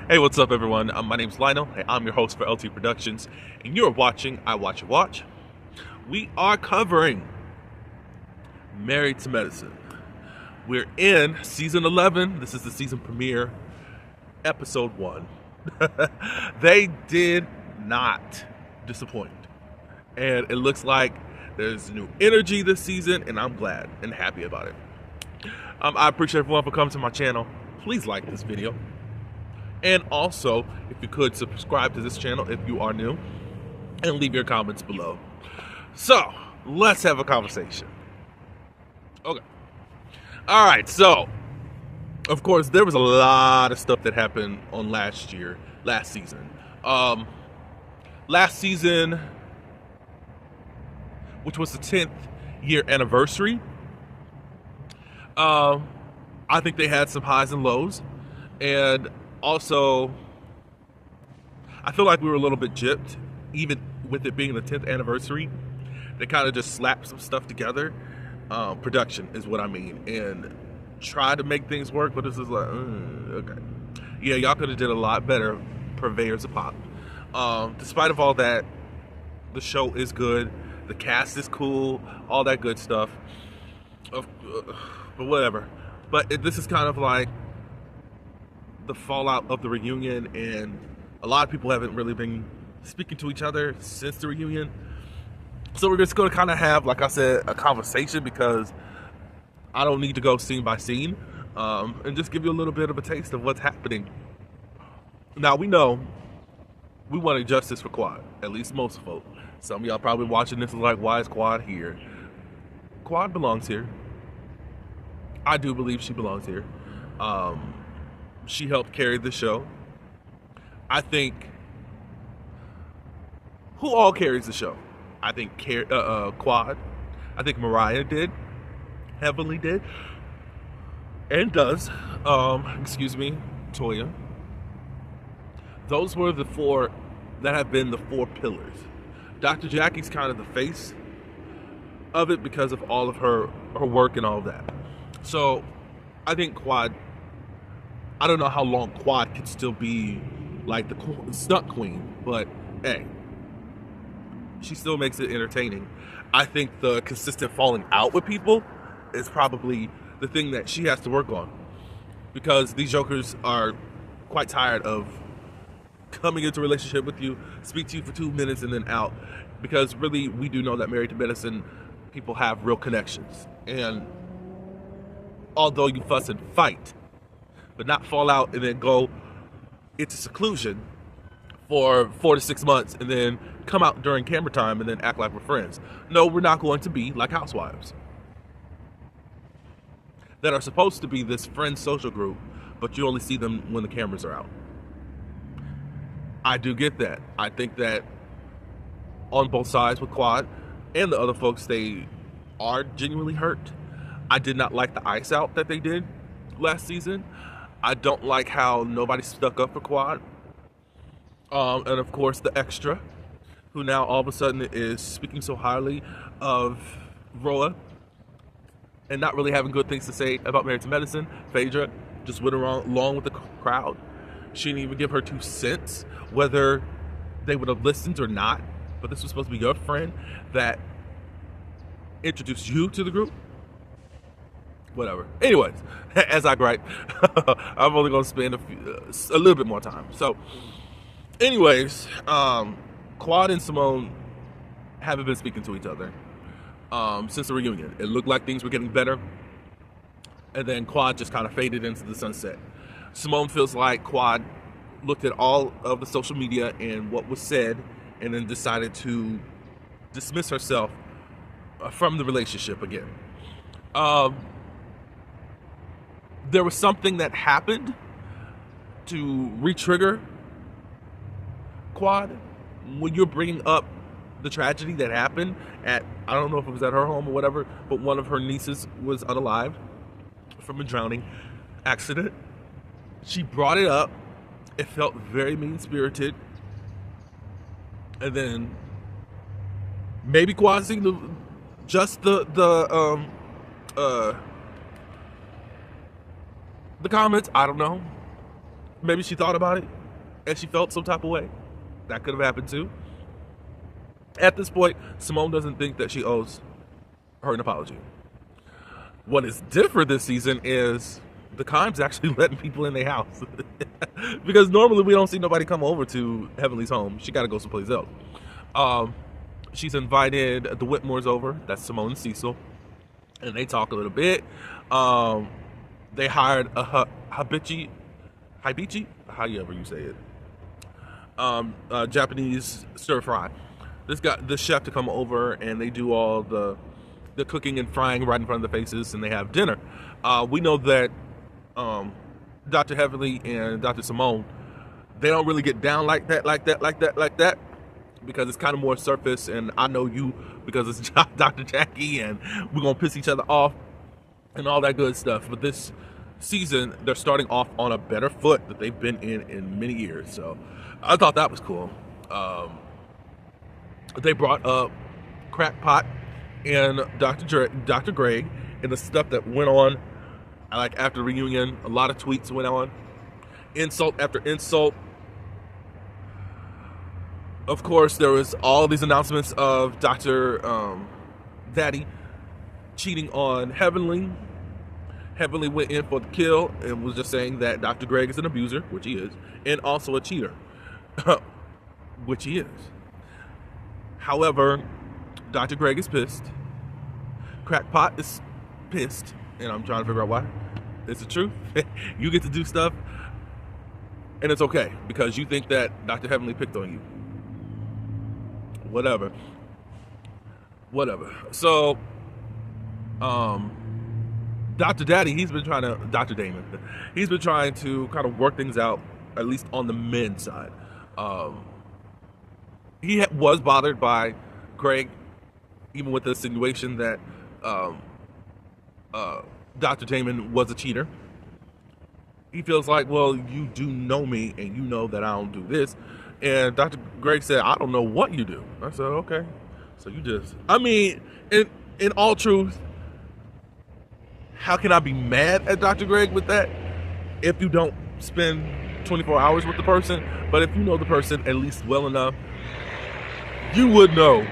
Hey, what's up, everyone? My name's Lionel. Hey, I'm your host for LT Productions, and you're watching I Watch You Watch. We are covering Married to Medicine. We're in season 11. This is the season premiere, episode 1. They did not disappoint, and it looks like there's new energy this season, and I'm glad and happy about it. I appreciate everyone for coming to my channel. Please like this video. And also, if you could, subscribe to this channel if you are new, and leave your comments below. So, let's have a conversation. Okay. All right, so, of course, there was a lot of stuff that happened on last season. Last season, which was the 10th year anniversary, I think they had some highs and lows, and also, I feel like we were a little bit gypped, even with it being the 10th anniversary. They kind of just slapped some stuff together. Production is what I mean, and try to make things work, but this is like, okay. Yeah, y'all could have did a lot better, purveyors of pop. Despite of all that, the show is good. The cast is cool, all that good stuff. But whatever. But this is kind of like the fallout of the reunion, and a lot of people haven't really been speaking to each other since the reunion. So we're just going to kind of have, like I said, a conversation, because I don't need to go scene by scene, and just give you a little bit of a taste of what's happening. Now, we know we wanted justice for Quad, at least most folk. Some of y'all probably watching this is like, why is Quad here? Quad belongs here. I do believe she belongs here. She helped carry the show. I think, who all carries the show? I think Quad. I think Mariah did, heavily did, and does. Excuse me, Toya. Those were the four that have been the four pillars. Dr. Jackie's kind of the face of it because of all of her work and all of that. So I think Quad, I don't know how long Quad can still be like the stunt queen, but hey, she still makes it entertaining. I think the consistent falling out with people is probably the thing that she has to work on, because these jokers are quite tired of coming into a relationship with you, speak to you for 2 minutes and then out, because really we do know that Married to Medicine people have real connections, and although you fuss and fight, but not fall out and then go into seclusion for 4 to 6 months and then come out during camera time and then act like we're friends. No, we're not going to be like housewives that are supposed to be this friend social group, but you only see them when the cameras are out. I do get that. I think that on both sides with Quad and the other folks, they are genuinely hurt. I did not like the ice out that they did last season. I don't like how nobody stuck up for Quad. And of course the extra, who now all of a sudden is speaking so highly of Roa and not really having good things to say about Married to Medicine. Phaedra just went along with the crowd. She didn't even give her 2 cents whether they would have listened or not. But this was supposed to be your friend that introduced you to the group. Whatever. Anyways, as I gripe, I'm only going to spend a little bit more time. So, anyways, Quad and Simone haven't been speaking to each other since the reunion. It looked like things were getting better, and then Quad just kind of faded into the sunset. Simone feels like Quad looked at all of the social media and what was said, and then decided to dismiss herself from the relationship again. There was something that happened to re-trigger Quad when you're bringing up the tragedy that happened at, I don't know if it was at her home or whatever, but one of her nieces was unalived from a drowning accident. She brought it up. It felt very mean-spirited. And then maybe Quad seen the comments, I don't know. Maybe she thought about it and she felt some type of way. That could have happened too. At this point, Simone doesn't think that she owes her an apology. What is different this season is the Kimes actually letting people in their house. Because normally we don't see nobody come over to Heavenly's home. She got to go someplace else. She's invited the Whitmores over. That's Simone and Cecil. And they talk a little bit. They hired a hibachi, however you say it, Japanese stir fry. This chef to come over, and they do all the cooking and frying right in front of the faces, and they have dinner. We know that Dr. Heavenly and Dr. Simone, they don't really get down like that, because it's kind of more surface, and I know you because it's Dr. Jackie, and we're gonna piss each other off and all that good stuff. But this season, they're starting off on a better foot that they've been in many years. So I thought that was cool. They brought up Crackpot and Dr. Greg, and the stuff that went on, like after the reunion. A lot of tweets went on, insult after insult. Of course, there was all these announcements of Dr. Daddy cheating on Heavenly. Heavenly went in for the kill and was just saying that Dr. Greg is an abuser, which he is, and also a cheater, which he is. However, Dr. Greg is pissed. Crackpot is pissed, and I'm trying to figure out why. It's the truth. You get to do stuff, and it's okay because you think that Dr. Heavenly picked on you. Whatever. So, Dr. Daddy, Dr. Damon, he's been trying to kind of work things out, at least on the men's side. He was bothered by Greg, even with the insinuation that Dr. Damon was a cheater. He feels like, well, you do know me, and you know that I don't do this. And Dr. Greg said, I don't know what you do. I said, okay. So you just, I mean, in all truth, how can I be mad at Dr. Greg with that if you don't spend 24 hours with the person? But if you know the person at least well enough, you would know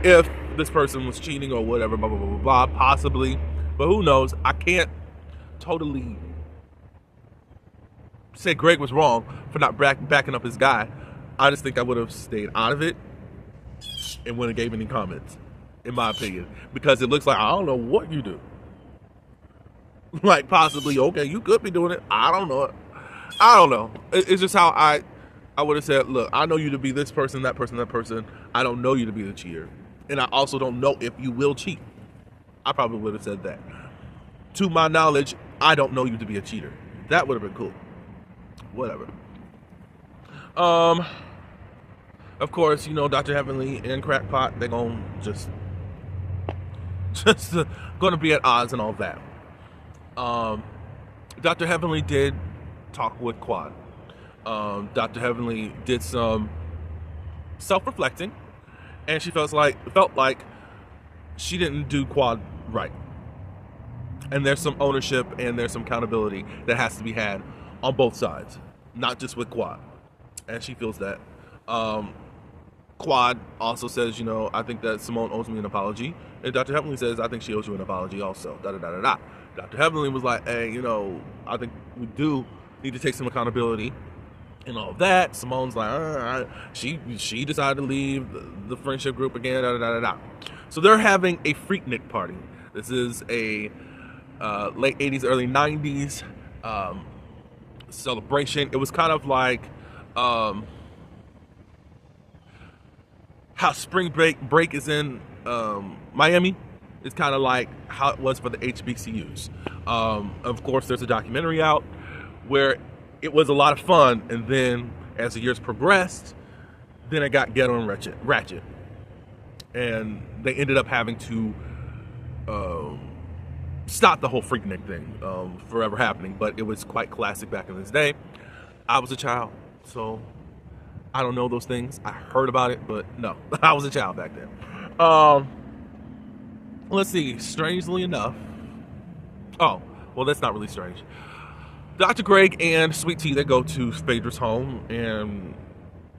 if this person was cheating or whatever, blah, blah, blah, blah, blah, possibly. But who knows? I can't totally say Greg was wrong for not backing up his guy. I just think I would have stayed out of it and wouldn't have gave any comments, in my opinion, because it looks like I don't know what you do. Like possibly, okay, you could be doing it. I don't know. It's just how I would have said, look, I know you to be this person, that person, that person. I don't know you to be the cheater, and I also don't know if you will cheat. I probably would have said that. To my knowledge, I don't know you to be a cheater. That would have been cool. Whatever. Of course, you know, Dr. Heavenly and Crackpot, they're gonna just gonna be at odds and all that. Dr. Heavenly did talk with Quad. Dr. Heavenly did some self-reflecting, and she felt like she didn't do Quad right. And there's some ownership and there's some accountability that has to be had on both sides, not just with Quad. And she feels that. Quad also says, you know, I think that Simone owes me an apology. And Dr. Heavenly says, I think she owes you an apology also. Dr. Heavenly was like, hey, you know, I think we do need to take some accountability and all of that. Simone's like, she decided to leave the friendship group again, So they're having a Freaknik party. This is a late 80s, early 90s celebration. It was kind of like how spring break is in Miami. It's kind of like how it was for the HBCUs. Of course, there's a documentary out where it was a lot of fun, and then as the years progressed, then it got ghetto and ratchet. And they ended up having to stop the whole Freaknik thing forever happening, but it was quite classic back in this day. I was a child, so I don't know those things. I heard about it, but no, I was a child back then. Let's see, strangely enough, oh, well, that's not really strange. Dr. Greg and Sweet Tea, they go to Phaedra's home, and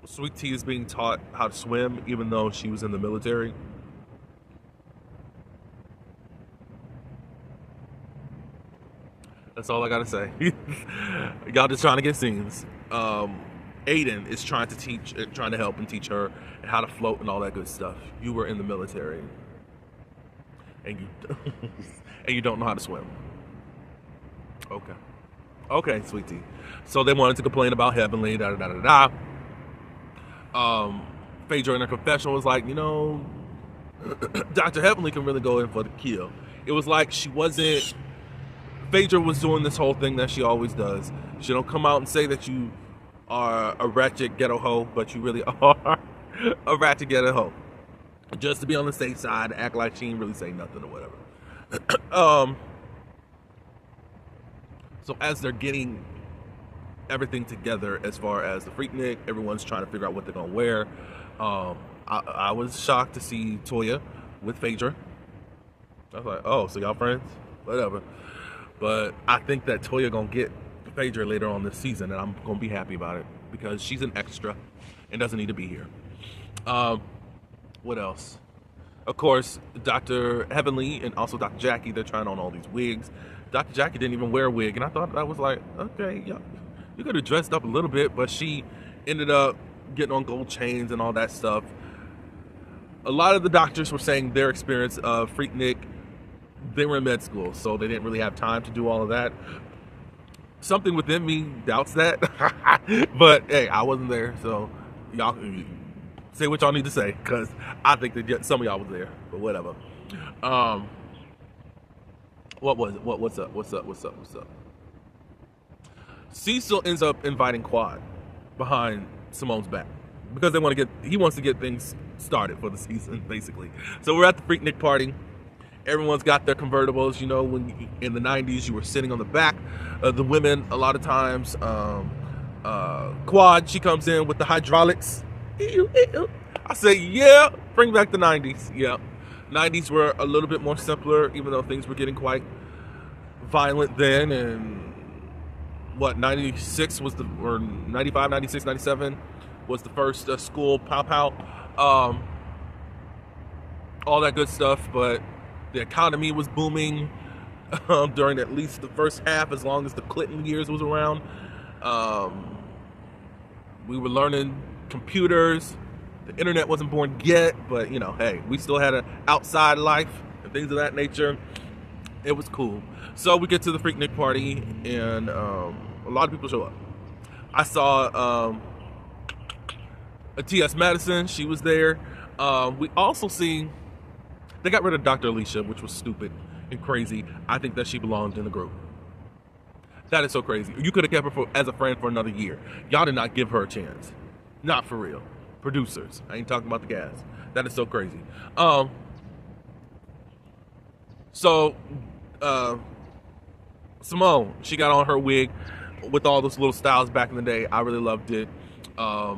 Sweet Tea is being taught how to swim, even though she was in the military. That's all I gotta say. Y'all just trying to get scenes. Aiden is trying to help and teach her how to float and all that good stuff. You were in the military, and you and you don't know how to swim. Okay, Sweetie. So they wanted to complain about Heavenly. Da da da da da. Phaedra in her confessional was like, Dr. Heavenly can really go in for the kill. It was like she wasn't. Phaedra was doing this whole thing that she always does. She don't come out and say that you are a ratchet ghetto hoe, but you really are a ratchet ghetto hoe. Just to be on the safe side, act like she ain't really say nothing or whatever. So as they're getting everything together as far as the Freaknik, everyone's trying to figure out what they're gonna wear. I was shocked to see Toya with Phaedra. I was like, oh, so y'all friends? Whatever. But I think that Toya gonna get Phaedra later on this season, and I'm gonna be happy about it because she's an extra and doesn't need to be here. What else? Of course, Dr. Heavenly and also Dr. Jackie, they're trying on all these wigs. Dr. Jackie didn't even wear a wig, and I thought that was like, okay, you could have dressed up a little bit, but she ended up getting on gold chains and all that stuff. A lot of the doctors were saying their experience of Freaknik, they were in med school, so they didn't really have time to do all of that. Something within me doubts that, but hey, I wasn't there, so y'all say what y'all need to say, because I think that some of y'all was there, but whatever. What was it? What's up? Cecil ends up inviting Quad behind Simone's back because he wants to get things started for the season, basically. So we're at the Freaknik party. Everyone's got their convertibles. When in the 90s, you were sitting on the back. The women, a lot of times, Quad, she comes in with the hydraulics. I say, yeah, bring back the 90s. Yeah. 90s were a little bit more simpler, even though things were getting quite violent then. And 96 was or 95, 96, 97 was the first school pow. All that good stuff, but the economy was booming during at least the first half, as long as the Clinton years was around. We were learning computers. The internet wasn't born yet, but hey, we still had an outside life and things of that nature. It was cool. So we get to the Freaknik party, and a lot of people show up. I saw a T.S. Madison. She was there. We also see they got rid of Dr. Alicia, which was stupid and crazy. I think that she belonged in the group. That is so crazy. You could have kept her as a friend for another year. Y'all did not give her a chance. Not for real. Producers. I ain't talking about the guys. That is so crazy. Simone, she got on her wig with all those little styles back in the day. I really loved it. I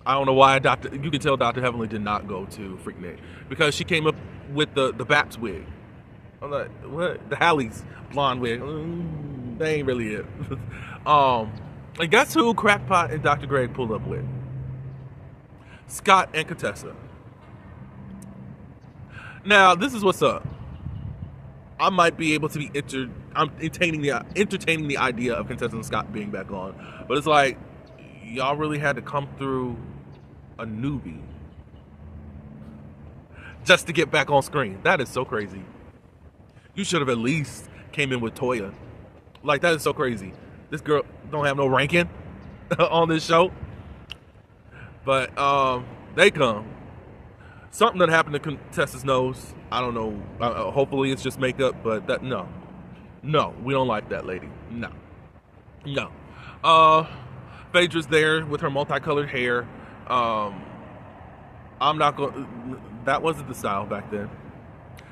don't know why you can tell Dr. Heavenly did not go to Freaknik, because she came up with the Baps wig. I'm like, what? The Hallie's blonde wig. That ain't really it. And guess who Crackpot and Dr. Greg pulled up with? Scott and Contessa. Now, this is what's up. I might be able to be entertaining the idea of Contessa and Scott being back on, but it's like, y'all really had to come through a newbie just to get back on screen. That is so crazy. You should have at least came in with Toya. Like, that is so crazy. This girl don't have no ranking on this show. But they come. Something that happened to Contessa's nose. I don't know. Hopefully it's just makeup, but no, we don't like that lady. No. Phaedra's there with her multicolored hair. I'm not going. That wasn't the style back then.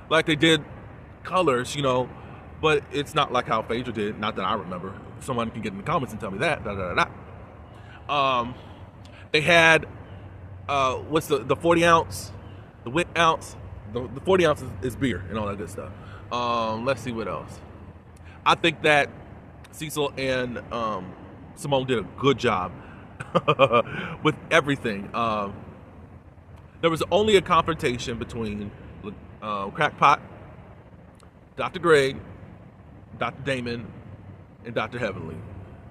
Like, they did colors, but it's not like how Phaedra did. Not that I remember. Someone can get in the comments and tell me that. They had what's the 40 ounce, the wick ounce. The 40 ounces is beer and all that good stuff. Let's see what else. I think that Cecil and Simone did a good job with everything. There was only a confrontation between Crackpot, Dr. Greg, Dr. Damon, and Dr. Heavenly.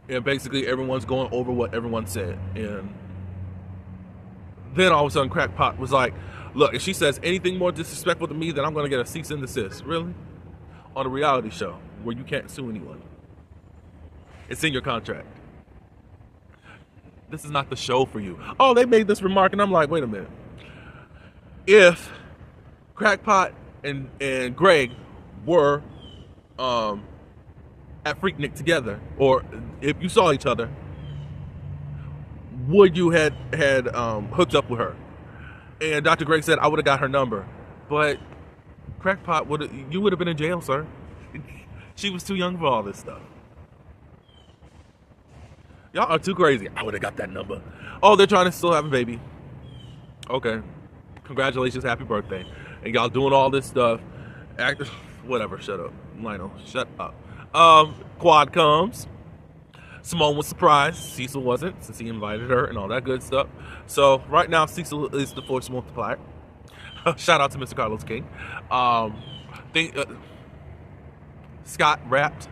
And basically everyone's going over what everyone said. And then all of a sudden Crackpot was like, look, if she says anything more disrespectful to me, then I'm going to get a cease and desist. Really? On a reality show where you can't sue anyone. It's in your contract. This is not the show for you. Oh, they made this remark, and I'm like, wait a minute. If Crackpot and Greg were at Freaknik together, or if you saw each other, would you had hooked up with her? And Dr. Greg said, I would have got her number. But Crackpot would have been in jail, sir. She was too young for all this stuff. Y'all are too crazy. I would have got that number. Oh, they're trying to still have a baby. Okay. Congratulations, happy birthday. And y'all doing all this stuff. Whatever, shut up. Lionel, shut up. Quad comes. Simone was surprised. Cecil wasn't, since he invited her and all that good stuff. So right now, Cecil is the force multiplier. Shout out to Mr. Carlos King. Scott rapped.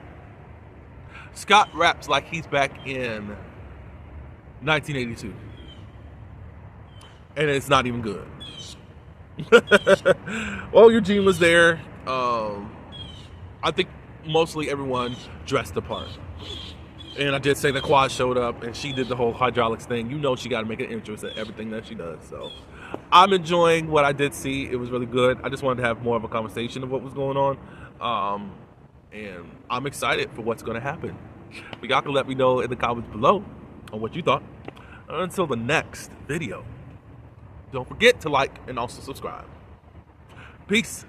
Scott raps like he's back in 1982. And it's not even good. Well, Eugene was there. I think mostly everyone dressed the part. And I did say the Quad showed up and she did the whole hydraulics thing. You know she got to make an interest in everything that she does. So I'm enjoying what I did see. It was really good. I just wanted to have more of a conversation of what was going on. And I'm excited for what's going to happen. But y'all can let me know in the comments below on what you thought. Until the next video, don't forget to like and also subscribe. Peace.